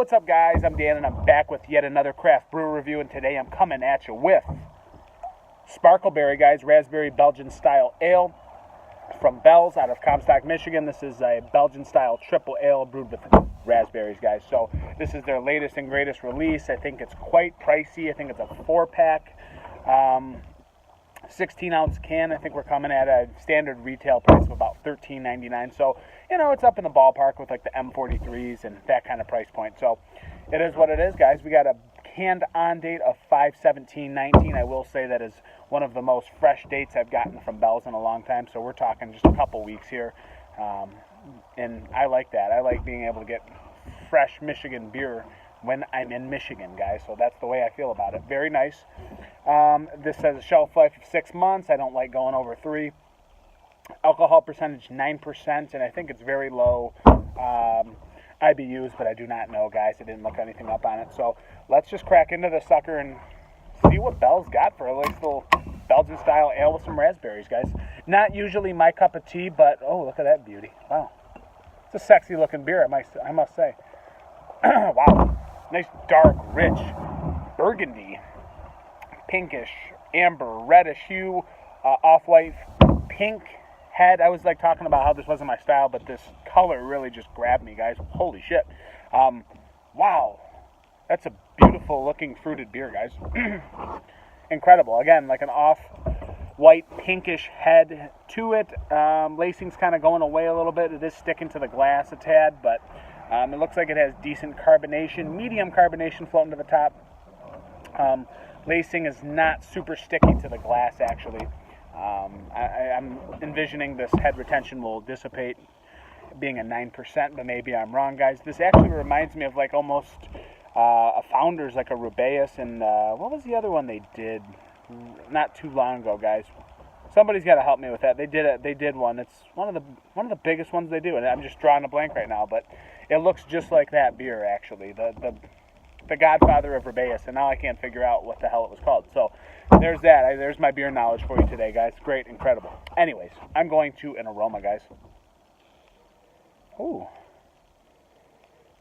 What's up, guys? I'm Dan, and I'm back with yet another craft brew review, and today I'm coming at you with SparkleBerry, guys, Raspberry Belgian style ale from Bell's out of Comstock, Michigan. This is a Belgian style triple ale brewed with raspberries, guys. So this is their latest and greatest release. I think it's quite pricey. I think it's a 4-pack, 16-ounce can. I think we're coming at a standard retail price of about $13.99. So, you know, it's up in the ballpark with like the M43s and that kind of price point. So it is what it is, guys. We got a canned on date of 5/17/19. I will say that is one of the most fresh dates I've gotten from Bell's in a long time. So we're talking just a couple weeks here. And I like that. I like being able to get fresh Michigan beer when I'm in Michigan, guys. So that's the way I feel about it. Very nice. This has a shelf life of 6 months. I don't like going over 3. Alcohol percentage 9%, and I think it's very low IBUs, but I do not know, guys. I didn't look anything up on it. So let's just crack into the sucker and see what Bell's got for a nice little Belgian style ale with some raspberries, guys. Not usually my cup of tea, but oh, look at that beauty. Wow. It's a sexy looking beer, I must say. Wow. Nice dark, rich burgundy, pinkish, amber, reddish hue, off-white, pink head. I was like talking about how this wasn't my style, but this color really just grabbed me, guys. Holy shit. Wow. That's a beautiful looking fruited beer, guys. Incredible. Again, like an off-white pinkish head to it. Lacing's kind of going away a little bit. It is sticking to the glass a tad, but it looks like it has decent carbonation, medium carbonation floating to the top. Lacing is not super sticky to the glass, actually. I'm envisioning this head retention will dissipate being a 9%, but maybe I'm wrong, guys. This actually reminds me of like almost a Founders, like a Rubaeus, and what was the other one they did not too long ago, guys? Somebody's got to help me with that. They did one. It's one of the biggest ones they do, and I'm just drawing a blank right now, but it looks just like that beer, actually. The godfather of Rubaeus, and now I can't figure out what the hell it was called. So there's that. There's my beer knowledge for you today, guys. Great, incredible. Anyways, I'm going to an aroma, guys. Ooh.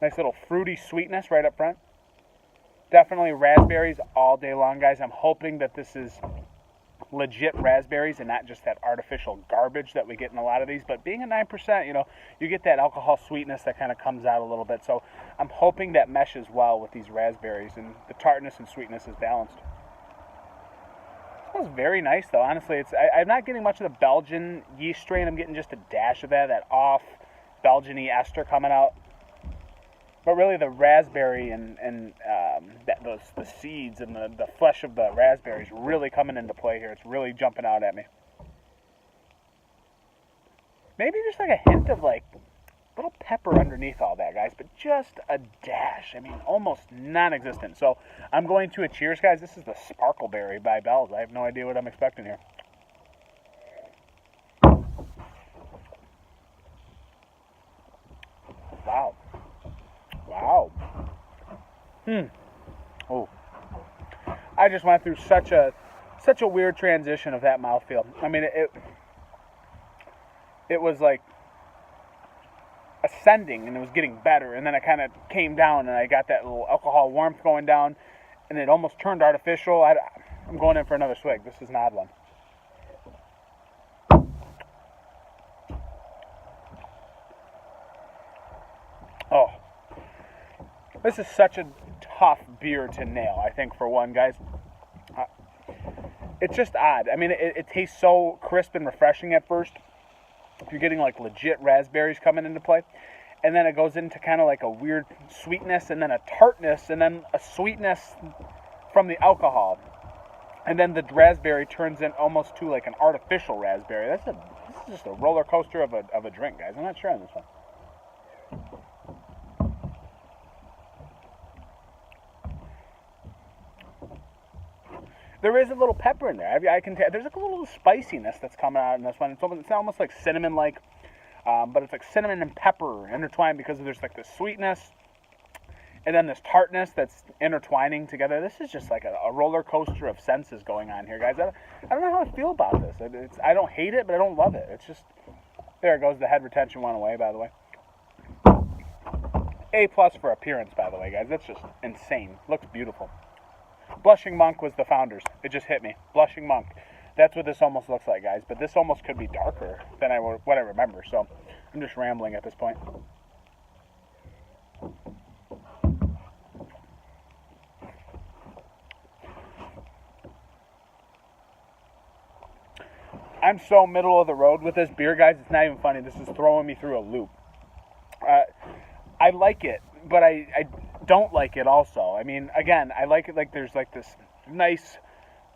Nice little fruity sweetness right up front. Definitely raspberries all day long, guys. I'm hoping that this is legit raspberries and not just that artificial garbage that we get in a lot of these. But being a 9%, you know, you get that alcohol sweetness that kind of comes out a little bit. So I'm hoping that meshes well with these raspberries and the tartness and sweetness is balanced. It smells very nice, though. Honestly, I'm not getting much of the Belgian yeast strain. I'm getting just a dash of that off Belgian-y ester coming out. But really, the raspberry and the seeds and the flesh of the raspberries really coming into play here. It's really jumping out at me. Maybe just like a hint of like little pepper underneath all that, guys, but just a dash. I mean, almost non-existent. So I'm going to a cheers, guys. This is the SparkleBerry by Bell's. I have no idea what I'm expecting here. Wow. Wow. Oh. I just went through such a weird transition of that mouthfeel. I mean, it was like ascending and it was getting better, and then it kind of came down and I got that little alcohol warmth going down and it almost turned artificial. I'm going in for another swig. This is an odd one. Oh. This is such a tough beer to nail, I think, for one, guys. It's just odd. I mean, it tastes so crisp and refreshing at first. You're getting, like, legit raspberries coming into play. And then it goes into kind of like a weird sweetness and then a tartness and then a sweetness from the alcohol. And then the raspberry turns in almost to, like, an artificial raspberry. This is just a roller coaster of a drink, guys. I'm not sure on this one. There is a little pepper in there. I can tell. There's like a little spiciness that's coming out in this one. It's almost like cinnamon-like, but it's like cinnamon and pepper intertwined because there's like this sweetness and then this tartness that's intertwining together. This is just like a roller coaster of senses going on here, guys. I don't know how I feel about this. I don't hate it, but I don't love it. It's just, there it goes. The head retention went away, by the way. A+ for appearance, by the way, guys. That's just insane. Looks beautiful. Blushing Monk was the founders. It just hit me. Blushing Monk. That's what this almost looks like, guys. But this almost could be darker than what I remember. So I'm just rambling at this point. I'm so middle of the road with this beer, guys. It's not even funny. This is throwing me through a loop. I like it, but I don't like it also. I mean, again, I like it like there's like this nice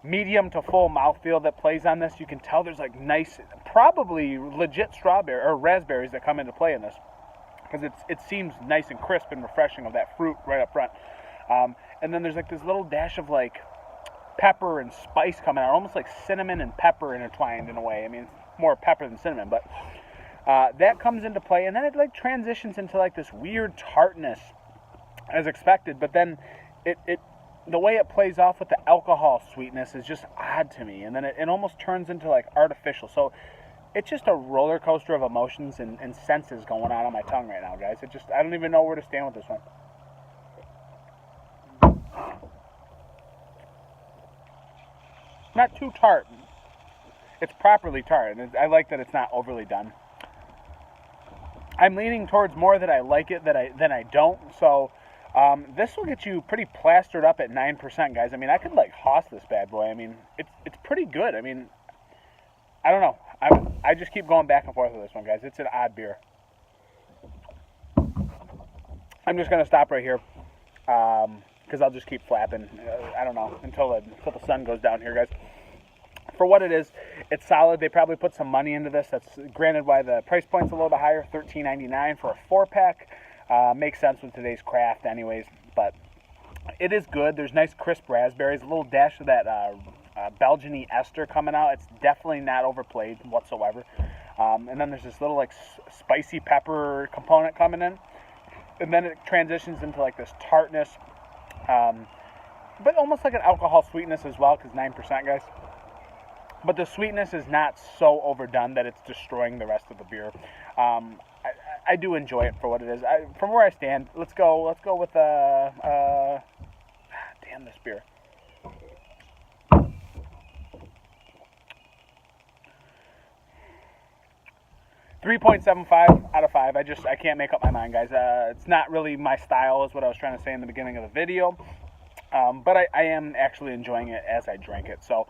medium to full mouthfeel that plays on this. You can tell there's like nice, probably legit strawberry or raspberries that come into play in this, because it seems nice and crisp and refreshing of that fruit right up front. And then there's like this little dash of like pepper and spice coming out, almost like cinnamon and pepper intertwined in a way. I mean, it's more pepper than cinnamon, but that comes into play, and then it like transitions into like this weird tartness as expected, but then the way it plays off with the alcohol sweetness is just odd to me, and then it almost turns into like artificial. So it's just a roller coaster of emotions and senses going on my tongue right now, guys. I don't even know where to stand with this one. Not too tart. It's properly tart, and I like that it's not overly done. I'm leaning towards more that I like it than I don't. So this will get you pretty plastered up at 9%, guys. I mean, I could like hoss this bad boy. I mean, it's pretty good. I mean, I don't know. I just keep going back and forth with this one, guys. It's an odd beer. I'm just gonna stop right here. Because I'll just keep flapping, I don't know, until the sun goes down here, guys. For what it is, it's solid. They probably put some money into this. That's granted why the price point's a little bit higher, $13.99 for a 4-pack. Makes sense with today's craft anyways, but it is good. There's nice crisp raspberries, a little dash of that Belgian ester coming out. It's definitely not overplayed whatsoever. And then there's this little like spicy pepper component coming in. And then it transitions into like this tartness, but almost like an alcohol sweetness as well, because 9%, guys. But the sweetness is not so overdone that it's destroying the rest of the beer. I do enjoy it for what it is. From where I stand, let's go with damn this beer. 3.75 out of 5. I can't make up my mind, guys. It's not really my style, is what I was trying to say in the beginning of the video. But I am actually enjoying it as I drink it. So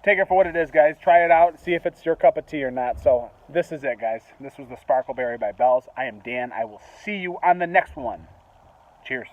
take it for what it is, guys. Try it out. See if it's your cup of tea or not. So this is it, guys. This was the SparkleBerry by Bell's. I am Dan. I will see you on the next one. Cheers.